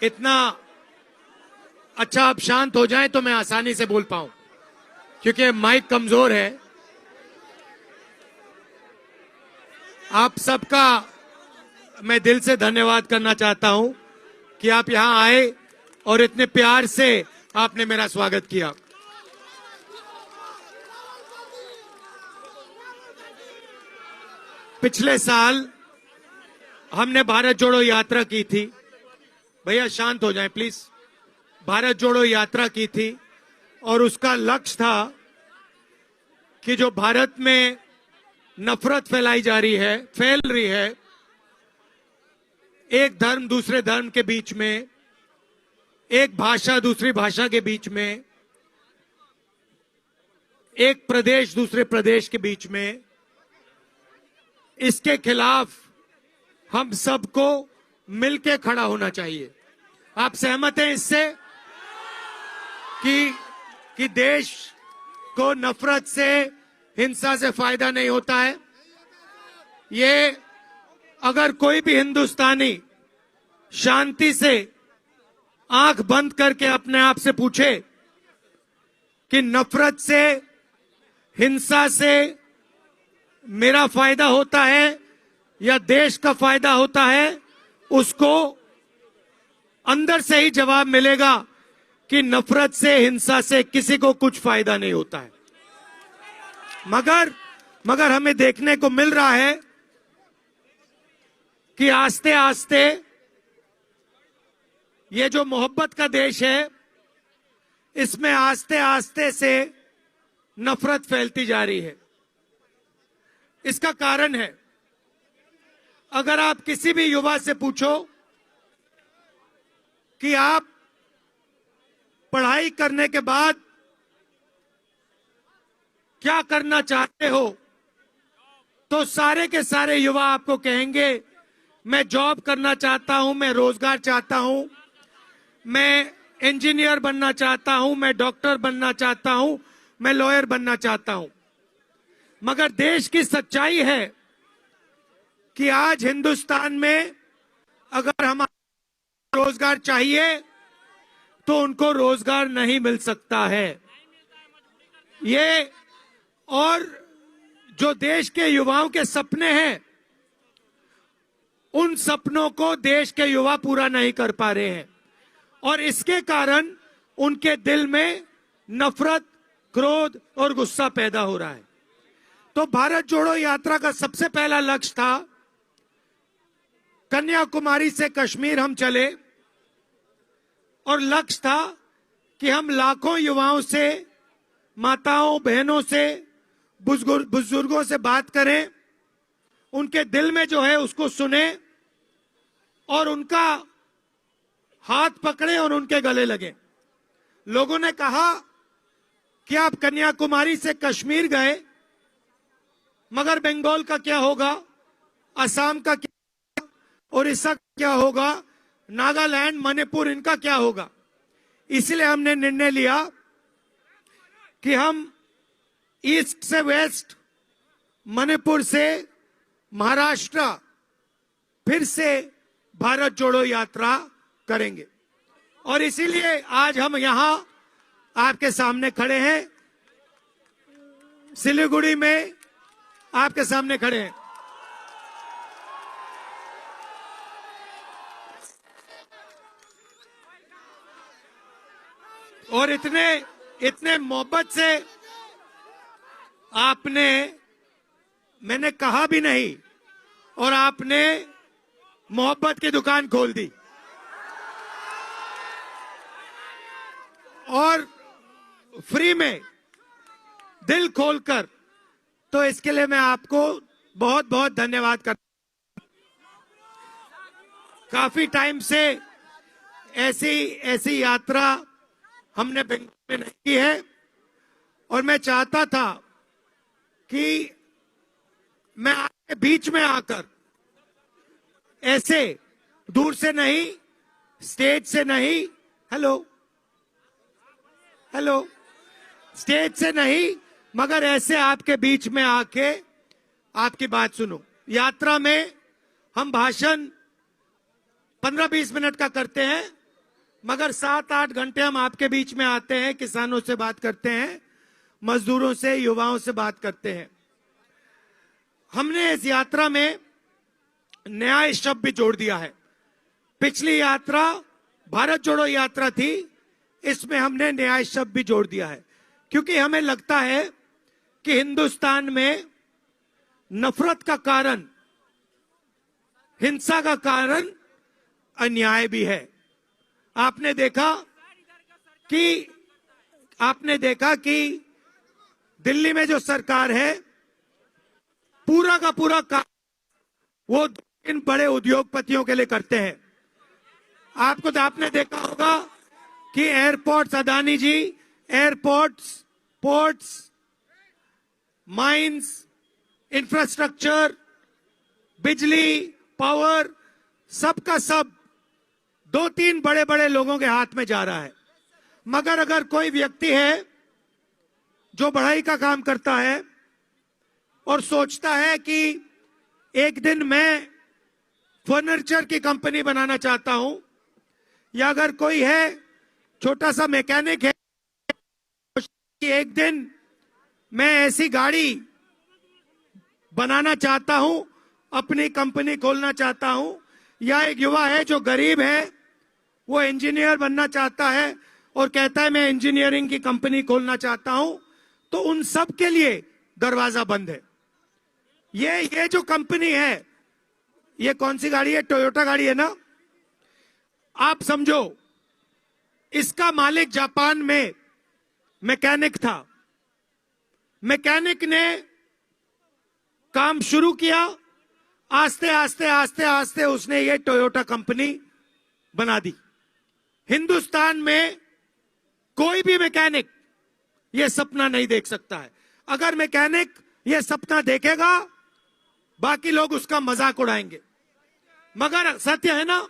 इतना अच्छा आप शांत हो जाएं तो मैं आसानी से बोल पाऊं, क्योंकि माइक कमजोर है। आप सबका मैं दिल से धन्यवाद करना चाहता हूं कि आप यहां आए और इतने प्यार से आपने मेरा स्वागत किया। पिछले साल हमने भारत जोड़ो यात्रा की थी। भैया शांत हो जाएं प्लीज। भारत जोड़ो यात्रा की थी और उसका लक्ष्य था कि जो भारत में नफरत फैलाई जा रही है, फैल रही है, एक धर्म दूसरे धर्म के बीच में, एक भाषा दूसरी भाषा के बीच में, एक प्रदेश दूसरे प्रदेश के बीच में, इसके खिलाफ हम सबको मिलकर खड़ा होना चाहिए। आप सहमत हैं इससे कि देश को नफरत से, हिंसा से फायदा नहीं होता है? ये अगर कोई भी हिंदुस्तानी शांति से आंख बंद करके अपने आप से पूछे कि नफरत से, हिंसा से मेरा फायदा होता है या देश का फायदा होता है, उसको अंदर से ही जवाब मिलेगा कि नफरत से, हिंसा से किसी को कुछ फायदा नहीं होता है। मगर हमें देखने को मिल रहा है कि आस्ते आस्ते ये जो मोहब्बत का देश है, इसमें आस्ते आस्ते से नफरत फैलती जा रही है। इसका कारण है, अगर आप किसी भी युवा से पूछो कि आप पढ़ाई करने के बाद क्या करना चाहते हो, तो सारे के सारे युवा आपको कहेंगे मैं जॉब करना चाहता हूं, मैं रोजगार चाहता हूं, मैं इंजीनियर बनना चाहता हूं, मैं डॉक्टर बनना चाहता हूं, मैं लॉयर बनना चाहता हूं। मगर देश की सच्चाई है कि आज हिंदुस्तान में अगर हमारा रोजगार चाहिए तो उनको रोजगार नहीं मिल सकता है। ये और जो देश के युवाओं के सपने हैं, उन सपनों को देश के युवा पूरा नहीं कर पा रहे हैं और इसके कारण उनके दिल में नफरत, क्रोध और गुस्सा पैदा हो रहा है। तो भारत जोड़ो यात्रा का सबसे पहला लक्ष्य था, कन्याकुमारी से कश्मीर हम चले और लक्ष्य था कि हम लाखों युवाओं से, माताओं बहनों से, बुजुर्गों से बात करें, उनके दिल में जो है उसको सुने और उनका हाथ पकड़े और उनके गले लगे। लोगों ने कहा कि आप कन्याकुमारी से कश्मीर गए, मगर बंगाल का क्या होगा, असम का क्या, उड़ीसा का क्या होगा, नागालैंड, मणिपुर, इनका क्या होगा? इसलिए हमने निर्णय लिया कि हम ईस्ट से वेस्ट, मणिपुर से महाराष्ट्र, फिर से भारत जोड़ो यात्रा करेंगे। और इसीलिए आज हम यहां आपके सामने खड़े हैं, सिलीगुड़ी में आपके सामने खड़े हैं। और इतने मोहब्बत से आपने, मैंने कहा भी नहीं और आपने मोहब्बत की दुकान खोल दी और फ्री में, दिल खोलकर। तो इसके लिए मैं आपको बहुत बहुत धन्यवाद करता हूं। काफी टाइम से ऐसी यात्रा हमने बंगाल में नहीं की है और मैं चाहता था कि मैं आपके बीच में आकर, ऐसे दूर से नहीं, स्टेज से नहीं, हेलो, स्टेज से नहीं, मगर ऐसे आपके बीच में आके आपकी बात सुनो। यात्रा में हम भाषण 15-20 मिनट का करते हैं मगर 7-8 घंटे हम आपके बीच में आते हैं, किसानों से बात करते हैं, मजदूरों से, युवाओं से बात करते हैं। हमने इस यात्रा में न्याय शब्द भी जोड़ दिया है। पिछली यात्रा भारत जोड़ो यात्रा थी, इसमें हमने न्याय शब्द भी जोड़ दिया है, क्योंकि हमें लगता है कि हिंदुस्तान में नफरत का कारण, हिंसा का कारण अन्याय भी है। आपने देखा कि दिल्ली में जो सरकार है, पूरा का पूरा काम वो इन बड़े उद्योगपतियों के लिए करते हैं। आपने देखा होगा कि एयरपोर्ट्स, अदानी जी, एयरपोर्ट्स, पोर्ट्स, माइंस, इंफ्रास्ट्रक्चर, बिजली, पावर, सबका सब 2-3 बड़े बड़े लोगों के हाथ में जा रहा है। मगर अगर कोई व्यक्ति है जो बढ़ाई का काम करता है और सोचता है कि एक दिन मैं फर्नीचर की कंपनी बनाना चाहता हूं, या अगर कोई है छोटा सा मैकेनिक है कि एक दिन मैं ऐसी गाड़ी बनाना चाहता हूं, अपनी कंपनी खोलना चाहता हूं, या एक युवा है जो गरीब है, वो इंजीनियर बनना चाहता है और कहता है मैं इंजीनियरिंग की कंपनी खोलना चाहता हूं, तो उन सब के लिए दरवाजा बंद है। ये जो कंपनी है, ये कौन सी गाड़ी है? टोयोटा गाड़ी है ना? आप समझो, इसका मालिक जापान में मैकेनिक था। मैकेनिक ने काम शुरू किया, आस्ते आस्ते आस्ते आस्ते उसने ये टोयोटा कंपनी बना दी। हिंदुस्तान में कोई भी मैकेनिक ये सपना नहीं देख सकता है। अगर मैकेनिक ये सपना देखेगा, बाकी लोग उसका मजाक उड़ाएंगे। मगर सत्य है ना,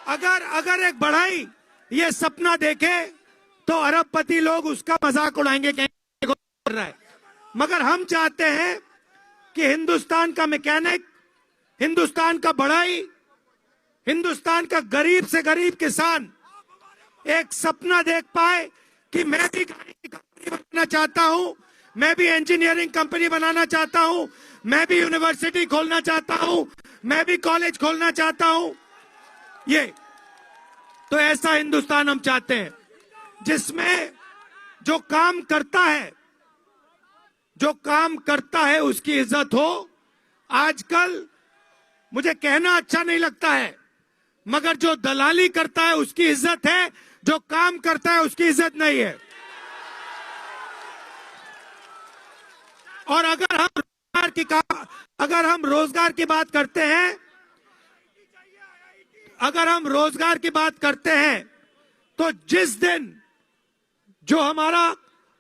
अगर एक बढ़ाई ये सपना देखे तो अरबपति लोग उसका मजाक उड़ाएंगे, कहेंगे कर रहा है। मगर हम चाहते हैं कि हिंदुस्तान का मैकेनिक, हिंदुस्तान का बढ़ाई, हिंदुस्तान का गरीब से गरीब किसान एक सपना देख पाए कि मैं भी गाड़ी की कंपनी बनाना चाहता हूं, मैं भी इंजीनियरिंग कंपनी बनाना चाहता हूं, मैं भी यूनिवर्सिटी खोलना चाहता हूं, मैं भी कॉलेज खोलना चाहता हूं। ये तो ऐसा हिंदुस्तान हम चाहते हैं जिसमें जो काम करता है उसकी इज्जत हो। आजकल मुझे कहना अच्छा नहीं लगता है, मगर जो दलाली करता है उसकी इज्जत है, जो काम करता है उसकी इज्जत नहीं है। और अगर हम रोजगार की बात करते हैं, तो जिस दिन जो हमारा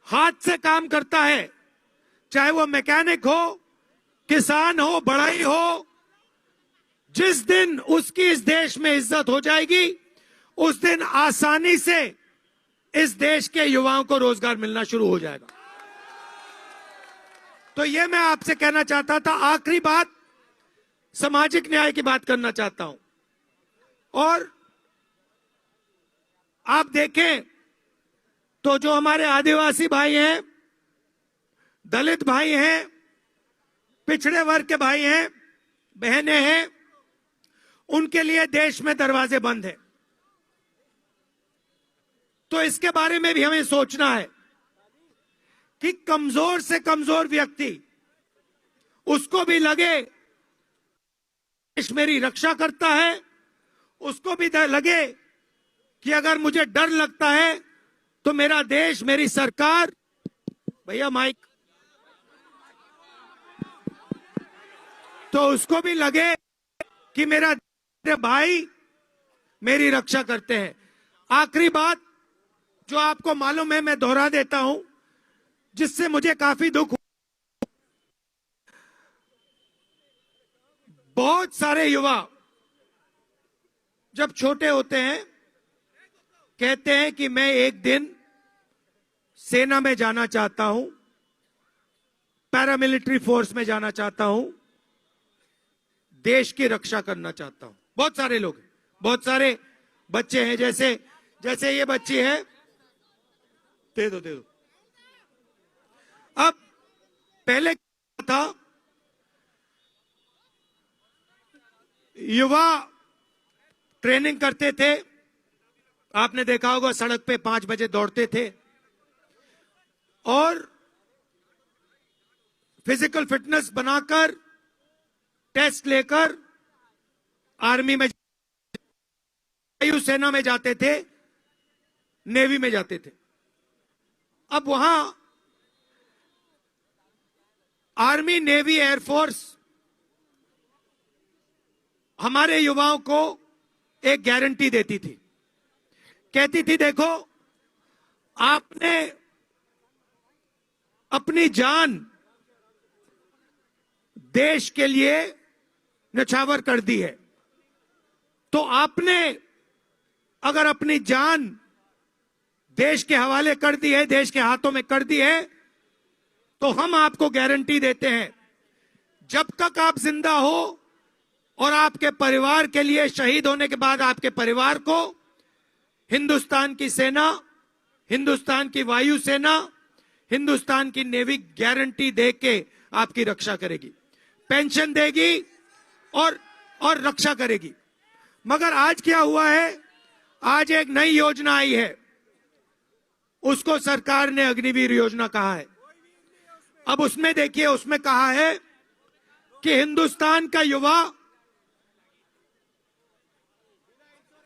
हाथ से काम करता है, चाहे वो मैकेनिक हो, किसान हो, बढ़ई हो, जिस दिन उसकी इस देश में इज्जत हो जाएगी, उस दिन आसानी से इस देश के युवाओं को रोजगार मिलना शुरू हो जाएगा। तो ये मैं आपसे कहना चाहता था। आखिरी बात, सामाजिक न्याय की बात करना चाहता हूं। और आप देखें तो जो हमारे आदिवासी भाई हैं, दलित भाई हैं, पिछड़े वर्ग के भाई हैं, बहनें हैं, उनके लिए देश में दरवाजे बंद हैं। तो इसके बारे में भी हमें सोचना है कि कमजोर से कमजोर व्यक्ति, उसको भी लगे देश मेरी रक्षा करता है, उसको भी लगे कि अगर मुझे डर लगता है तो मेरा देश, मेरी सरकार, भैया माइक, तो उसको भी लगे कि मेरा भाई मेरी रक्षा करते हैं। आखिरी बात जो आपको मालूम है, मैं दोहरा देता हूं, जिससे मुझे काफी दुख हुआ। बहुत सारे युवा जब छोटे होते हैं कहते हैं कि मैं एक दिन सेना में जाना चाहता हूं, पैरामिलिट्री फोर्स में जाना चाहता हूं, देश की रक्षा करना चाहता हूं। बहुत सारे लोग हैं, बहुत सारे बच्चे हैं, जैसे जैसे ये बच्ची है, दे दो दे दो। अब पहले क्या था, युवा ट्रेनिंग करते थे, आपने देखा होगा सड़क पे 5 बजे दौड़ते थे और फिजिकल फिटनेस बनाकर टेस्ट लेकर आर्मी में, वायुसेना में जाते थे, नेवी में जाते थे। अब वहां आर्मी, नेवी, एयरफोर्स हमारे युवाओं को एक गारंटी देती थी, कहती थी देखो आपने अपनी जान देश के लिए न्यौछावर कर दी है, तो आपने अगर अपनी जान देश के हवाले कर दी है, देश के हाथों में कर दी है, तो हम आपको गारंटी देते हैं जब तक आप जिंदा हो और आपके परिवार के लिए, शहीद होने के बाद आपके परिवार को हिंदुस्तान की सेना, हिंदुस्तान की वायुसेना, हिंदुस्तान की नेवी गारंटी देके आपकी रक्षा करेगी, पेंशन देगी और रक्षा करेगी। मगर आज क्या हुआ है, आज एक नई योजना आई है, उसको सरकार ने अग्निवीर योजना कहा है। अब उसमें देखिए, उसमें कहा है कि हिंदुस्तान का युवा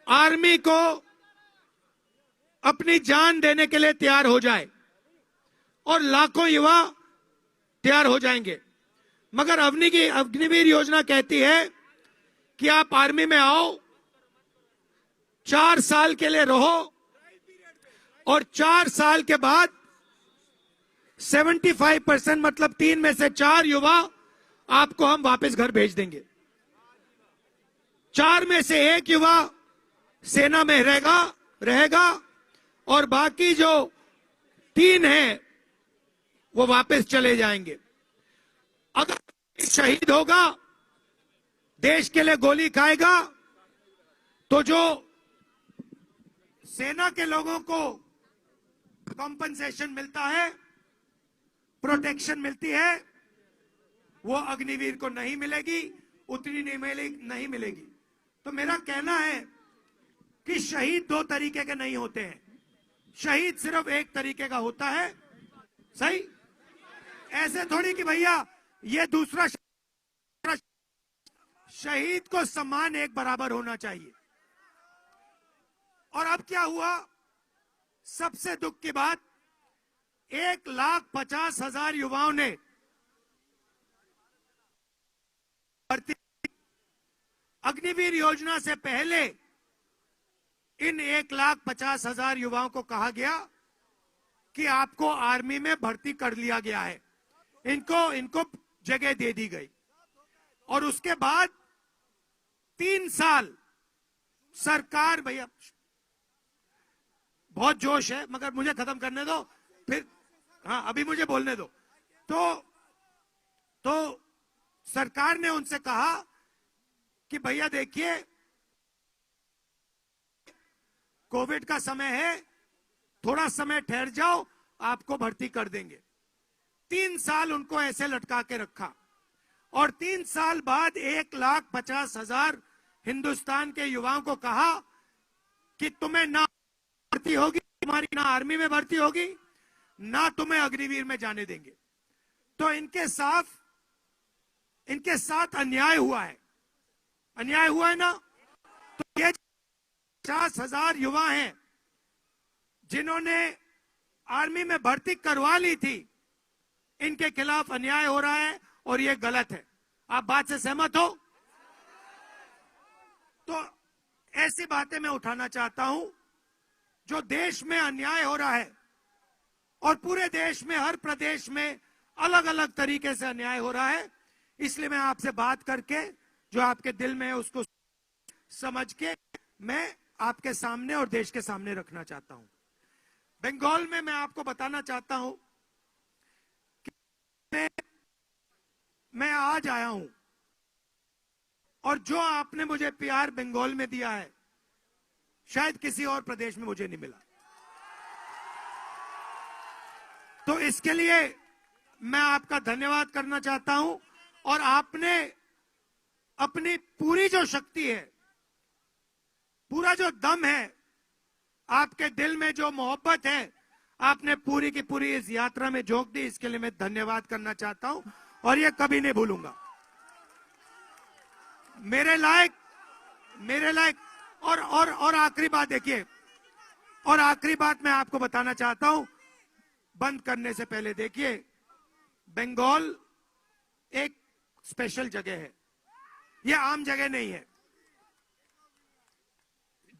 आर्मी को अपनी जान देने के लिए तैयार हो जाए और लाखों युवा तैयार हो जाएंगे। मगर अग्निवीर योजना कहती है कि आप आर्मी में आओ, 4 साल के लिए रहो और 4 साल के बाद 75% मतलब 3 में से 4 युवा आपको हम वापस घर भेज देंगे। 4 में से 1 युवा सेना में रहेगा और बाकी जो 3 हैं वो वापस चले जाएंगे। अगर शहीद होगा, देश के लिए गोली खाएगा, तो जो सेना के लोगों को कॉम्पनसेशन मिलता है, प्रोटेक्शन मिलती है, वो अग्निवीर को नहीं मिलेगी, उतनी नहीं मिलेगी। तो मेरा कहना है कि शहीद 2 तरीके के नहीं होते हैं, शहीद सिर्फ एक तरीके का होता है। सही? ऐसे थोड़ी कि भैया ये दूसरा शहीद को सम्मान एक बराबर होना चाहिए। और अब क्या हुआ, सबसे दुख की बात, 1,50,000 युवाओं ने भर्ती, अग्निवीर योजना से पहले इन 1,50,000 युवाओं को कहा गया कि आपको आर्मी में भर्ती कर लिया गया है, इनको जगह दे दी गई। और उसके बाद 3 साल सरकार, भैया बहुत जोश है मगर मुझे खत्म करने दो, फिर हाँ अभी मुझे बोलने दो। तो सरकार ने उनसे कहा कि भैया देखिए कोविड का समय है, थोड़ा समय ठहर जाओ, आपको भर्ती कर देंगे। 3 साल उनको ऐसे लटका के रखा और 3 साल बाद 1,50,000 हिंदुस्तान के युवाओं को कहा कि तुम्हें ना भर्ती होगी, तुम्हारी ना आर्मी में भर्ती होगी, ना तुम्हें अग्निवीर में जाने देंगे। तो इनके साथ अन्याय हुआ है, अन्याय हुआ है ना। तो ये 50,000 युवा हैं जिन्होंने आर्मी में भर्ती करवा ली थी, इनके खिलाफ अन्याय हो रहा है और ये गलत है। आप बात से सहमत हो? तो ऐसी बातें मैं उठाना चाहता हूं जो देश में अन्याय हो रहा है और पूरे देश में, हर प्रदेश में अलग अलग तरीके से अन्याय हो रहा है। इसलिए मैं आपसे बात करके जो आपके दिल में है उसको समझ के मैं आपके सामने और देश के सामने रखना चाहता हूं। बंगाल में मैं आपको बताना चाहता हूं कि मैं आज आया हूं और जो आपने मुझे प्यार बंगाल में दिया है, शायद किसी और प्रदेश में मुझे नहीं मिला। तो इसके लिए मैं आपका धन्यवाद करना चाहता हूं। और आपने अपनी पूरी जो शक्ति है, पूरा जो दम है, आपके दिल में जो मोहब्बत है, आपने पूरी की पूरी इस यात्रा में झोंक दी। इसके लिए मैं धन्यवाद करना चाहता हूं और ये कभी नहीं भूलूंगा। मेरे लायक और आखिरी बात देखिए, और आखिरी बात मैं आपको बताना चाहता हूं बंद करने से पहले। देखिए, बंगाल एक स्पेशल जगह है, यह आम जगह नहीं है।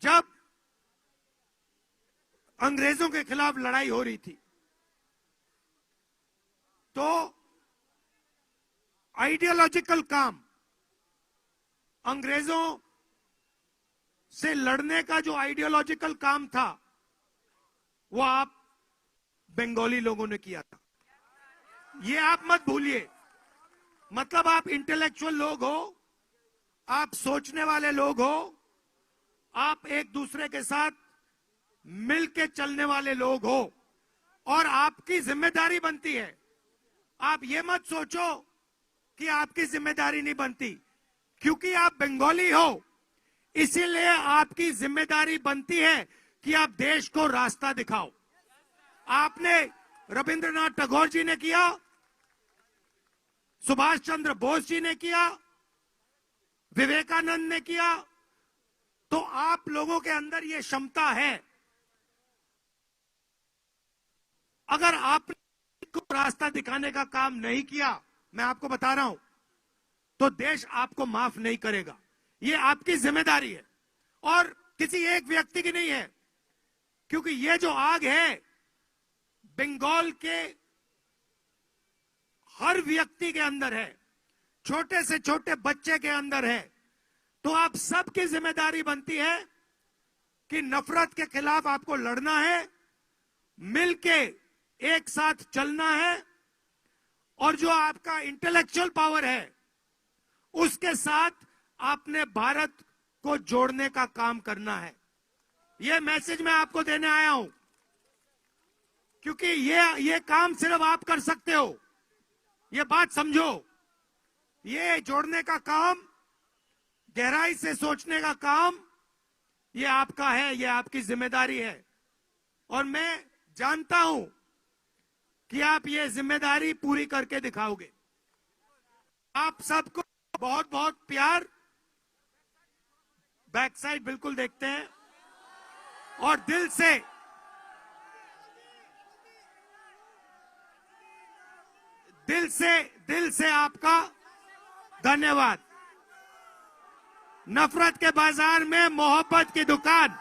जब अंग्रेजों के खिलाफ लड़ाई हो रही थी तो आइडियोलॉजिकल काम, अंग्रेजों से लड़ने का जो आइडियोलॉजिकल काम था, वो आप बंगाली लोगों ने किया था। ये आप मत भूलिए। मतलब आप इंटेलेक्चुअल लोग हो, आप सोचने वाले लोग हो, आप एक दूसरे के साथ मिलके चलने वाले लोग हो, और आपकी जिम्मेदारी बनती है। आप ये मत सोचो कि आपकी जिम्मेदारी नहीं बनती। क्योंकि आप बंगाली हो, इसीलिए आपकी जिम्मेदारी बनती है कि आप देश को रास्ता दिखाओ। आपने रविंद्रनाथ टैगोर जी ने किया, सुभाष चंद्र बोस जी ने किया, विवेकानंद ने किया। तो आप लोगों के अंदर यह क्षमता है। अगर आपने को रास्ता दिखाने का काम नहीं किया, मैं आपको बता रहा हूं, तो देश आपको माफ नहीं करेगा। ये आपकी जिम्मेदारी है और किसी एक व्यक्ति की नहीं है। क्योंकि ये जो आग है, बंगाल के हर व्यक्ति के अंदर है, छोटे से छोटे बच्चे के अंदर है। तो आप सबकी जिम्मेदारी बनती है कि नफरत के खिलाफ आपको लड़ना है, मिलके एक साथ चलना है, और जो आपका इंटेलेक्चुअल पावर है उसके साथ आपने भारत को जोड़ने का काम करना है। यह मैसेज मैं आपको देने आया हूं, क्योंकि ये काम सिर्फ आप कर सकते हो। ये बात समझो, ये जोड़ने का काम, गहराई से सोचने का काम, ये आपका है, ये आपकी जिम्मेदारी है। और मैं जानता हूं कि आप ये जिम्मेदारी पूरी करके दिखाओगे। आप सबको बहुत बहुत प्यार। बैक साइड बिल्कुल देखते हैं, और दिल से आपका धन्यवाद। नफरत के बाजार में मोहब्बत की दुकान।